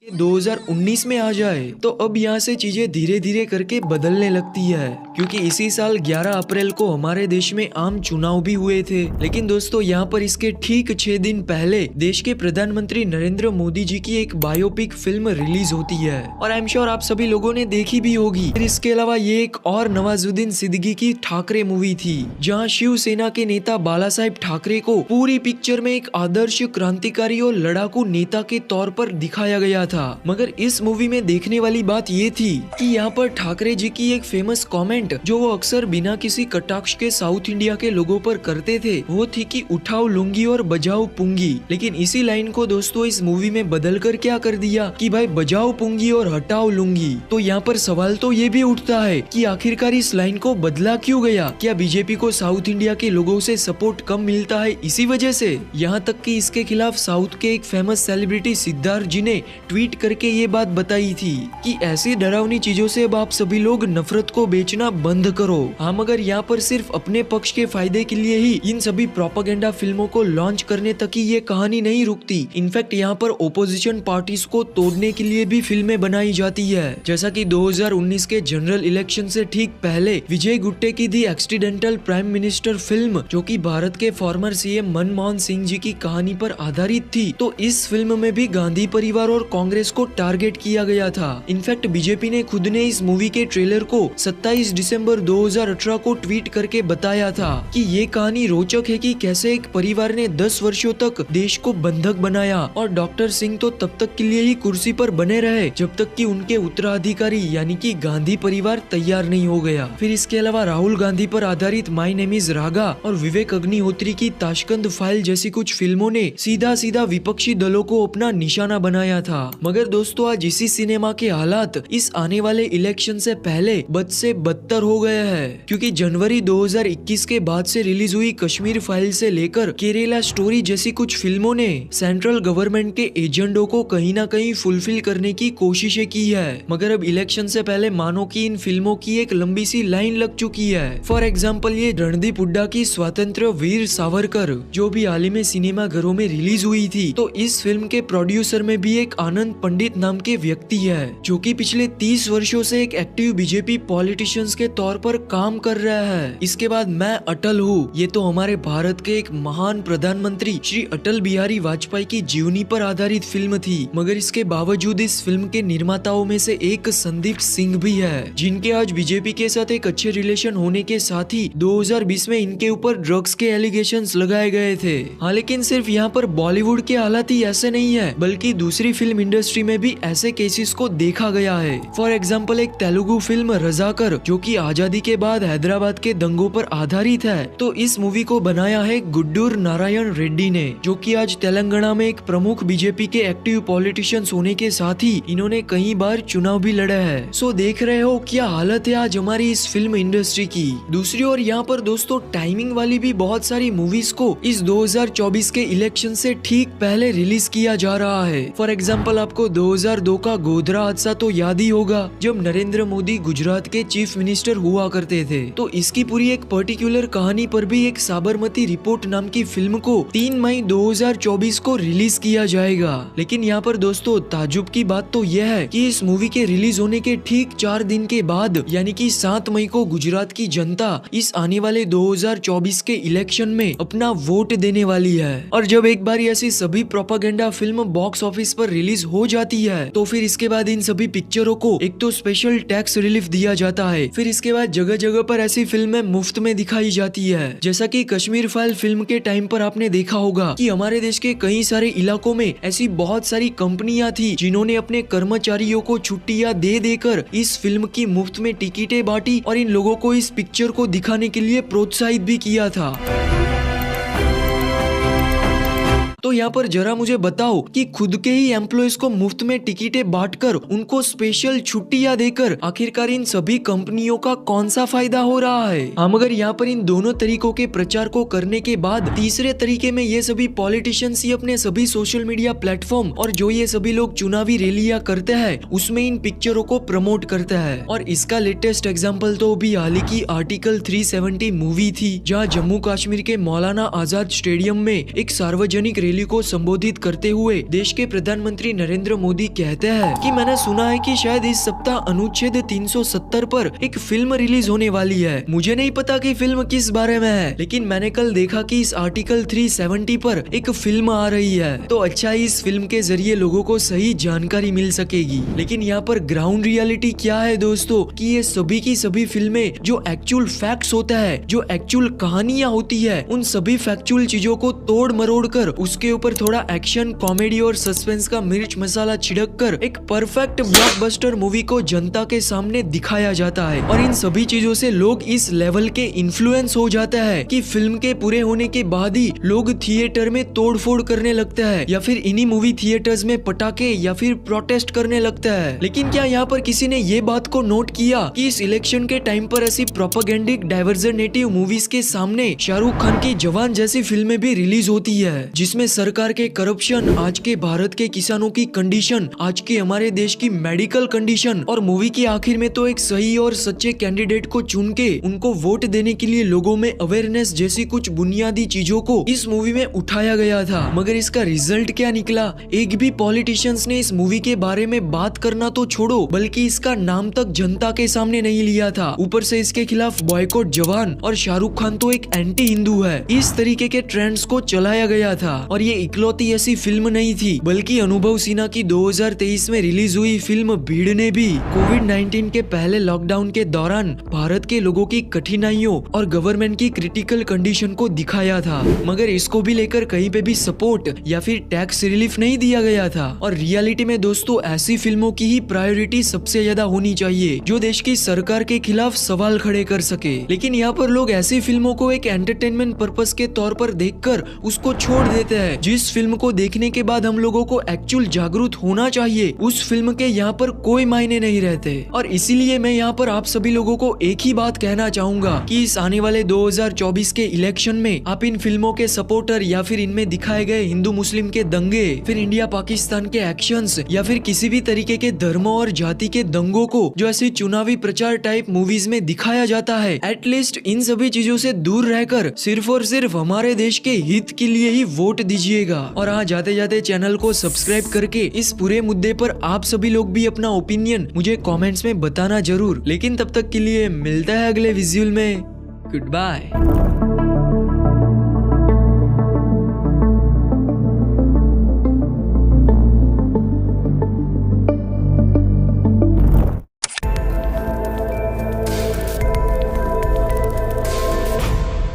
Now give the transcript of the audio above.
2019 में आ जाए तो अब यहाँ से चीजें धीरे धीरे करके बदलने लगती है, क्योंकि इसी साल 11 अप्रैल को हमारे देश में आम चुनाव भी हुए थे। लेकिन दोस्तों यहाँ पर इसके ठीक 6 दिन पहले देश के प्रधानमंत्री नरेंद्र मोदी जी की एक बायोपिक फिल्म रिलीज होती है और आई एम श्योर आप सभी लोगों ने देखी भी होगी। फिर इसके अलावा ये एक और नवाजुद्दीन सिद्दीकी की ठाकरे मूवी थी, जहाँ शिवसेना के नेता बाला साहेब ठाकरे को पूरी पिक्चर में एक आदर्श क्रांतिकारी और लड़ाकू नेता के तौर पर दिखाया गया था। मगर इस मूवी में देखने वाली बात ये थी कि यहाँ पर ठाकरे जी की एक फेमस कमेंट जो वो अक्सर बिना किसी कटाक्ष के साउथ इंडिया के लोगों पर करते थे वो थी कि उठाओ लुंगी और बजाओ पुंगी। लेकिन इसी लाइन को दोस्तों इस मूवी में बदल कर क्या कर दिया कि भाई बजाओ पुंगी और हटाओ लुंगी। तो यहाँ पर सवाल तो ये भी उठता है कि आखिरकार इस लाइन को बदला क्यों गया? क्या बीजेपी को साउथ इंडिया के लोगों से सपोर्ट कम मिलता है इसी वजह से? यहाँ तक कि इसके खिलाफ साउथ के एक फेमस सेलिब्रिटी सिद्धार्थ जी ने ट्वीट करके ये बात बताई थी कि ऐसी डरावनी चीजों से अब आप सभी लोग नफरत को बेचना बंद करो। हाँ, मगर यहाँ पर सिर्फ अपने पक्ष के फायदे के लिए ही इन सभी प्रोपेगेंडा फिल्मों को लॉन्च करने तक ही ये कहानी नहीं रुकती। इनफैक्ट यहाँ पर ओपोजिशन पार्टीज को तोड़ने के लिए भी फिल्में बनाई जाती है, जैसा कि 2019 के जनरल इलेक्शन से ठीक पहले विजय गुट्टे की दी एक्सीडेंटल प्राइम मिनिस्टर फिल्म, जो कि भारत के फॉर्मर सीएम मनमोहन सिंह जी की कहानी पर आधारित थी। तो इस फिल्म में भी गांधी परिवार और कांग्रेस को टारगेट किया गया था। इनफैक्ट बीजेपी ने खुद ने इस मूवी के ट्रेलर को 27 दिसंबर 2018 को ट्वीट करके बताया था कि ये कहानी रोचक है कि कैसे एक परिवार ने 10 वर्षों तक देश को बंधक बनाया और डॉक्टर सिंह तो तब तक के लिए ही कुर्सी पर बने रहे जब तक कि उनके उत्तराधिकारी यानी कि गांधी परिवार तैयार नहीं हो गया। फिर इसके अलावा राहुल गांधी पर आधारित माय नेम इज रागा और विवेक अग्निहोत्री की ताशकंद फाइल जैसी कुछ फिल्मों ने सीधा सीधा विपक्षी दलों को अपना निशाना बनाया था। मगर दोस्तों आज इसी सिनेमा के हालात इस आने वाले इलेक्शन से पहले बद से बदतर हो गए हैं, क्योंकि जनवरी 2021 के बाद से रिलीज हुई कश्मीर फाइल से लेकर केरला स्टोरी जैसी कुछ फिल्मों ने सेंट्रल गवर्नमेंट के एजेंडों को कहीं ना कहीं फुलफिल करने की कोशिशें की है। मगर अब इलेक्शन से पहले मानो कि इन फिल्मों की एक लंबी सी लाइन लग चुकी है। फॉर एग्जाम्पल ये रणदीप हुड्डा की स्वतंत्र वीर सावरकर जो भी हाल ही में सिनेमा घरों में रिलीज हुई थी, तो इस फिल्म के प्रोड्यूसर में भी एक आनंद पंडित नाम के व्यक्ति है जो कि पिछले 30 वर्षों से एक एक्टिव बीजेपी पॉलिटिशियंस के तौर पर काम कर रहा है। इसके बाद मैं अटल हूँ, ये तो हमारे भारत के एक महान प्रधानमंत्री श्री अटल बिहारी वाजपेयी की जीवनी पर आधारित फिल्म थी। मगर इसके बावजूद इस फिल्म के निर्माताओं में से एक संदीप सिंह भी है, जिनके आज बीजेपी के साथ एक अच्छे रिलेशन होने के साथ ही 2020 में इनके ऊपर ड्रग्स के एलिगेशंस लगाए गए थे। हाँ, लेकिन सिर्फ यहाँ पर बॉलीवुड के हालात ही ऐसे नहीं है, बल्कि दूसरी फिल्म इंडस्ट्री में भी ऐसे केसेस को देखा गया है। फॉर एग्जाम्पल एक तेलुगु फिल्म रजाकर जो कि आजादी के बाद हैदराबाद के दंगों पर आधारित है, तो इस मूवी को बनाया है गुड्डूर नारायण रेड्डी ने, जो कि आज तेलंगाना में एक प्रमुख बीजेपी के एक्टिव पॉलिटिशियंस होने के साथ ही इन्होंने कई बार चुनाव भी लड़ा है। सो देख रहे हो क्या हालत है आज हमारी इस फिल्म इंडस्ट्री की। दूसरी ओर यहाँ पर दोस्तों टाइमिंग वाली भी बहुत सारी मूवीज को इस 2024 के इलेक्शन से ठीक पहले रिलीज किया जा रहा है। फॉर एग्जाम्पल आपको 2002 का गोधरा हादसा तो याद ही होगा, जब नरेंद्र मोदी गुजरात के चीफ मिनिस्टर हुआ करते थे। तो इसकी पूरी एक पर्टिकुलर कहानी पर भी एक साबरमती रिपोर्ट नाम की फिल्म को 3 मई 2024 को रिलीज किया जाएगा। लेकिन यहाँ पर दोस्तों ताजुब की बात तो यह है कि इस मूवी के रिलीज होने के ठीक 4 दिन के बाद यानी कि 7 मई को गुजरात की जनता इस आने वाले 2024 के इलेक्शन में अपना वोट देने वाली है। और जब एक बार ऐसी सभी प्रोपेगेंडा फिल्म बॉक्स ऑफिस पर रिलीज हो जाती है तो फिर इसके बाद इन सभी पिक्चरों को एक तो स्पेशल टैक्स रिलीफ दिया जाता है, फिर इसके बाद जगह जगह पर ऐसी फिल्में मुफ्त में दिखाई जाती है। जैसा कि कश्मीर फाइल फिल्म के टाइम पर आपने देखा होगा कि हमारे देश के कई सारे इलाकों में ऐसी बहुत सारी कंपनियां थी जिन्होंने अपने कर्मचारियों को छुट्टियां दे देकर इस फिल्म की मुफ्त में टिकटें बांटी और इन लोगों को इस पिक्चर को दिखाने के लिए प्रोत्साहित भी किया था। तो यहाँ पर जरा मुझे बताओ कि खुद के ही एम्प्लॉयज को मुफ्त में टिकटें बांटकर उनको स्पेशल छुट्टियां देकर आखिरकार इन सभी कंपनियों का कौन सा फायदा हो रहा है। हाँ, मगर यहाँ पर इन दोनों तरीकों के प्रचार को करने के बाद तीसरे तरीके में ये सभी पॉलिटिशियंस ही अपने सभी सोशल मीडिया प्लेटफॉर्म और जो ये सभी लोग चुनावी रैलियां करते हैं उसमें इन पिक्चरों को प्रमोट करते हैं। और इसका लेटेस्ट एग्जाम्पल तो अभी हाल ही की आर्टिकल 370 मूवी थी, जहाँ जम्मू कश्मीर के मौलाना आजाद स्टेडियम में एक सार्वजनिक रैली रैली को संबोधित करते हुए देश के प्रधानमंत्री नरेंद्र मोदी कहते हैं कि मैंने सुना है कि शायद इस सप्ताह अनुच्छेद 370 पर एक फिल्म रिलीज होने वाली है। मुझे नहीं पता कि फिल्म किस बारे में है, लेकिन मैंने कल देखा कि इस आर्टिकल 370 पर एक फिल्म आ रही है। तो अच्छा, इस फिल्म के जरिए लोगों को सही जानकारी मिल सकेगी। लेकिन यहाँ पर ग्राउंड रियलिटी क्या है दोस्तों, कि ये सभी की सभी फिल्में जो एक्चुअल फैक्ट्स होता है, जो एक्चुअल कहानियां होती है, उन सभी फैक्चुअल चीजों को तोड़ मरोड़ कर उसके ऊपर थोड़ा एक्शन, कॉमेडी और सस्पेंस का मिर्च मसाला छिड़क कर एक परफेक्ट ब्लॉकबस्टर मूवी को जनता के सामने दिखाया जाता है। और इन सभी चीजों से लोग इस लेवल के इन्फ्लुएंस हो जाता है कि फिल्म के पूरे होने के बाद ही लोग थिएटर में तोड़फोड़ करने लगता है, या फिर इन्हीं मूवी थिएटर्स में पटाखे या फिर प्रोटेस्ट करने लगता है। लेकिन क्या यहाँ पर किसी ने ये बात को नोट किया कि इस इलेक्शन के टाइम पर ऐसी प्रोपेगेंडिक डाइवर्जनेटिव मूवीज के सामने शाहरुख खान की जवान जैसी फिल्में भी रिलीज होती है, जिसमें सरकार के करप्शन, आज के भारत के किसानों की कंडीशन, आज के हमारे देश की मेडिकल कंडीशन, और मूवी के आखिर में तो एक सही और सच्चे कैंडिडेट को चुन के उनको वोट देने के लिए लोगों में अवेयरनेस जैसी कुछ बुनियादी चीजों को इस मूवी में उठाया गया था। मगर इसका रिजल्ट क्या निकला? एक भी पॉलिटिशियंस ने इस मूवी के बारे में बात करना तो छोड़ो, बल्कि इसका नाम तक जनता के सामने नहीं लिया था। ऊपर से इसके खिलाफ बॉयकॉट जवान, और शाहरुख खान तो एक एंटी हिंदू है। इस तरीके के ट्रेंड्स को चलाया गया था। और ये इकलौती ऐसी फिल्म नहीं थी, बल्कि अनुभव सिन्हा की 2023 में रिलीज हुई फिल्म भीड़ ने भी कोविड-19 के पहले लॉकडाउन के दौरान भारत के लोगों की कठिनाइयों और गवर्नमेंट की क्रिटिकल कंडीशन को दिखाया था। मगर इसको भी लेकर कहीं पे भी सपोर्ट या फिर टैक्स रिलीफ नहीं दिया गया था। और रियलिटी में दोस्तों ऐसी फिल्मों की ही प्रायोरिटी सबसे ज्यादा होनी चाहिए जो देश की सरकार के खिलाफ सवाल खड़े कर सके। लेकिन यहाँ पर लोग ऐसी फिल्मों को एक एंटरटेनमेंट पर्पस के तौर पर देखकर उसको छोड़ देते हैं। जिस फिल्म को देखने के बाद हम लोगों को एक्चुअल जागरूक होना चाहिए, उस फिल्म के यहाँ पर कोई मायने नहीं रहते। और इसीलिए मैं यहाँ पर आप सभी लोगों को एक ही बात कहना चाहूंगा कि इस आने वाले 2024 के इलेक्शन में आप इन फिल्मों के सपोर्टर या फिर इनमें दिखाए गए हिंदू मुस्लिम के दंगे, फिर इंडिया पाकिस्तान के एक्शंस, या फिर किसी भी तरीके के धर्मों और जाति के दंगों को जो ऐसी चुनावी प्रचार टाइप मूवीज में दिखाया जाता है, एटलीस्ट इन सभी चीजों से दूर रहकर सिर्फ और सिर्फ हमारे देश के हित के लिए ही वोट दीजिएगा। और हाँ, जाते जाते चैनल को सब्सक्राइब करके इस पूरे मुद्दे पर आप सभी लोग भी अपना ओपिनियन मुझे कमेंट्स में बताना जरूर। लेकिन तब तक के लिए मिलता है अगले विजुअल में। Good bye.